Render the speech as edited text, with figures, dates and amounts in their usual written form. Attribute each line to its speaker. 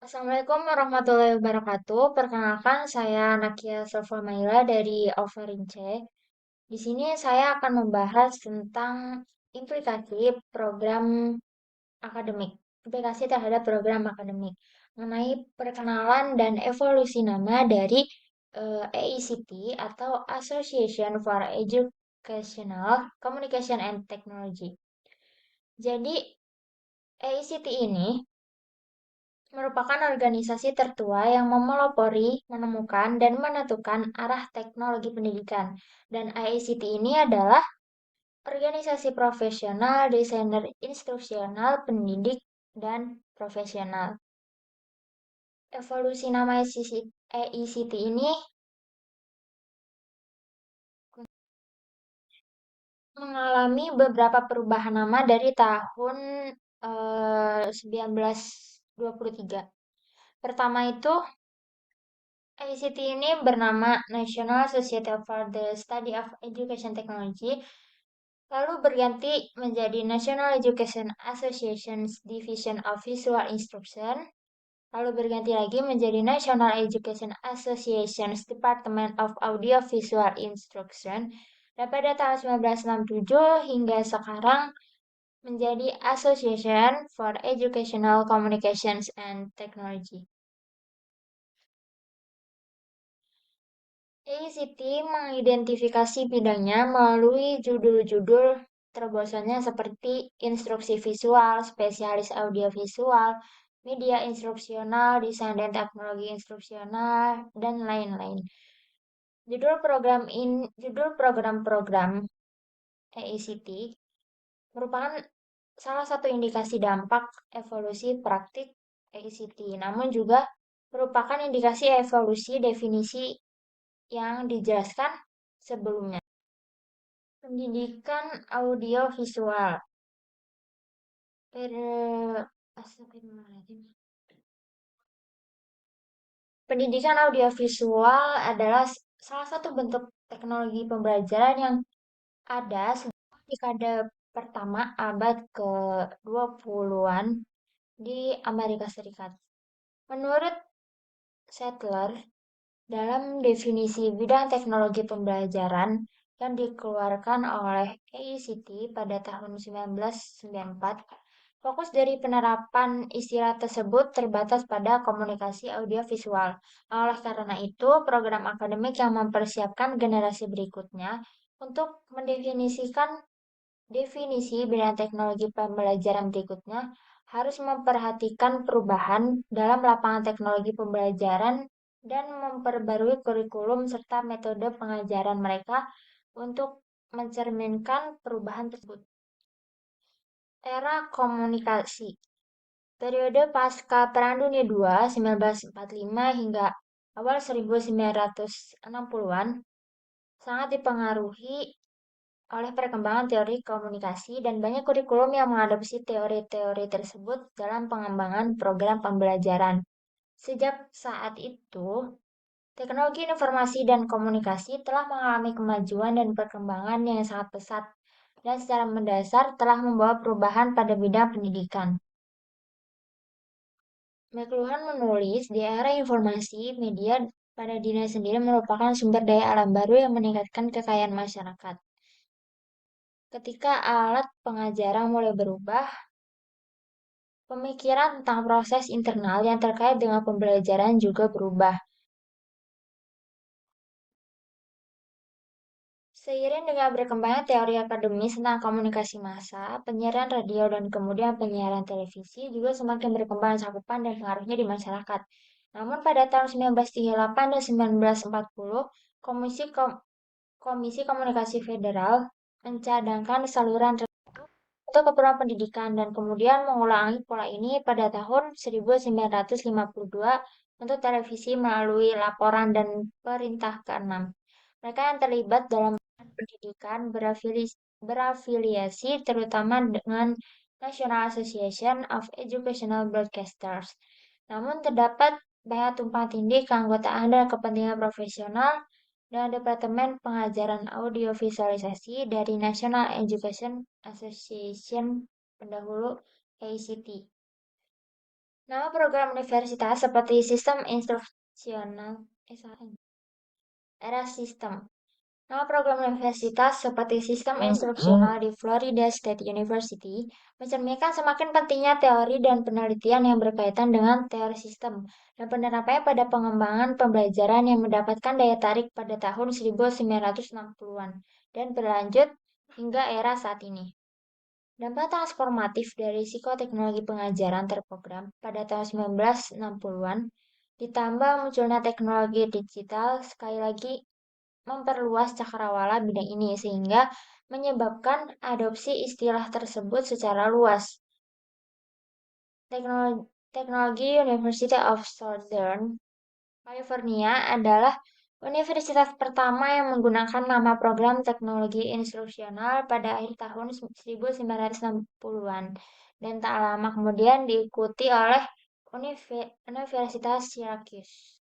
Speaker 1: Assalamualaikum warahmatullahi wabarakatuh. Perkenalkan, saya Nakia Sulfamaila dari Overince. Di sini saya akan membahas tentang implikasi program akademik, implikasi terhadap program akademik, mengenai perkenalan dan evolusi nama dari AECT atau Association for Educational Communication and Technology. Jadi, AECT ini merupakan organisasi tertua yang memelopori, menemukan, dan menentukan arah teknologi pendidikan. Dan IICT ini adalah organisasi profesional, desainer instruksional, pendidik, dan profesional. Evolusi nama EICT ini mengalami beberapa perubahan nama dari tahun 1923. Pertama itu ICT ini bernama National Society for the Study of Education Technology, lalu berganti menjadi National Education Association's Division of Visual Instruction, lalu berganti lagi menjadi National Education Association's Department of Audio Visual Instruction, dan pada tahun 1967 hingga sekarang menjadi Association for Educational Communications and Technology. AICT mengidentifikasi bidangnya melalui judul-judul terobosannya seperti instruksi visual, spesialis audiovisual, media instruksional, desain dan teknologi instruksional, dan lain-lain. Judul program-program AICT merupakan salah satu indikasi dampak evolusi praktik AICT, namun juga merupakan indikasi evolusi definisi yang dijelaskan sebelumnya. Pendidikan audiovisual. Astagfirullahaladzim. Pendidikan audiovisual adalah salah satu bentuk teknologi pembelajaran yang ada sejak dekade pertama abad ke-20-an di Amerika Serikat. Menurut Settler, dalam definisi bidang teknologi pembelajaran yang dikeluarkan oleh AICT pada tahun 1994, fokus dari penerapan istilah tersebut terbatas pada komunikasi audiovisual. Oleh karena itu, program akademik yang mempersiapkan generasi berikutnya untuk mendefinisikan definisi bidang teknologi pembelajaran berikutnya harus memperhatikan perubahan dalam lapangan teknologi pembelajaran dan memperbarui kurikulum serta metode pengajaran mereka untuk mencerminkan perubahan tersebut. Era komunikasi. Periode pasca Perang Dunia II 1945 hingga awal 1960-an sangat dipengaruhi oleh perkembangan teori komunikasi dan banyak kurikulum yang mengadopsi teori-teori tersebut dalam pengembangan program pembelajaran. Sejak saat itu, teknologi informasi dan komunikasi telah mengalami kemajuan dan perkembangan yang sangat pesat dan secara mendasar telah membawa perubahan pada bidang pendidikan. McLuhan menulis, di era informasi, media pada dirinya sendiri merupakan sumber daya alam baru yang meningkatkan kekayaan masyarakat. Ketika alat pengajaran mulai berubah, pemikiran tentang proses internal yang terkait dengan pembelajaran juga berubah. Seiring dengan berkembangnya teori akademis tentang komunikasi massa, penyiaran radio dan kemudian penyiaran televisi juga semakin berkembang cakupan dan pengaruhnya di masyarakat. Namun pada tahun 1938 dan 1940, Komisi Komunikasi Federal mencadangkan saluran untuk keperluan pendidikan dan kemudian mengulangi pola ini pada tahun 1952 untuk televisi melalui laporan dan perintah ke-6. Mereka yang terlibat dalam pendidikan berafiliasi terutama dengan National Association of Educational Broadcasters. Namun terdapat banyak tumpang tindih keanggotaan dan kepentingan profesional dan Departemen Pengajaran Audiovisualisasi dari National Education Association pendahulu AICT. Nama program universitas seperti sistem instruksional, era sistem. Nama program universitas seperti sistem instruksional di Florida State University mencerminkan semakin pentingnya teori dan penelitian yang berkaitan dengan teori sistem dan penerapannya pada pengembangan pembelajaran yang mendapatkan daya tarik pada tahun 1960-an dan berlanjut hingga era saat ini. Dampak transformatif dari psikoteknologi pengajaran terprogram pada tahun 1960-an ditambah munculnya teknologi digital sekali lagi memperluas cakrawala bidang ini sehingga menyebabkan adopsi istilah tersebut secara luas. Teknologi University of Southern California adalah universitas pertama yang menggunakan nama program teknologi instruksional pada akhir tahun 1960-an dan tak lama kemudian diikuti oleh Universitas Syracuse.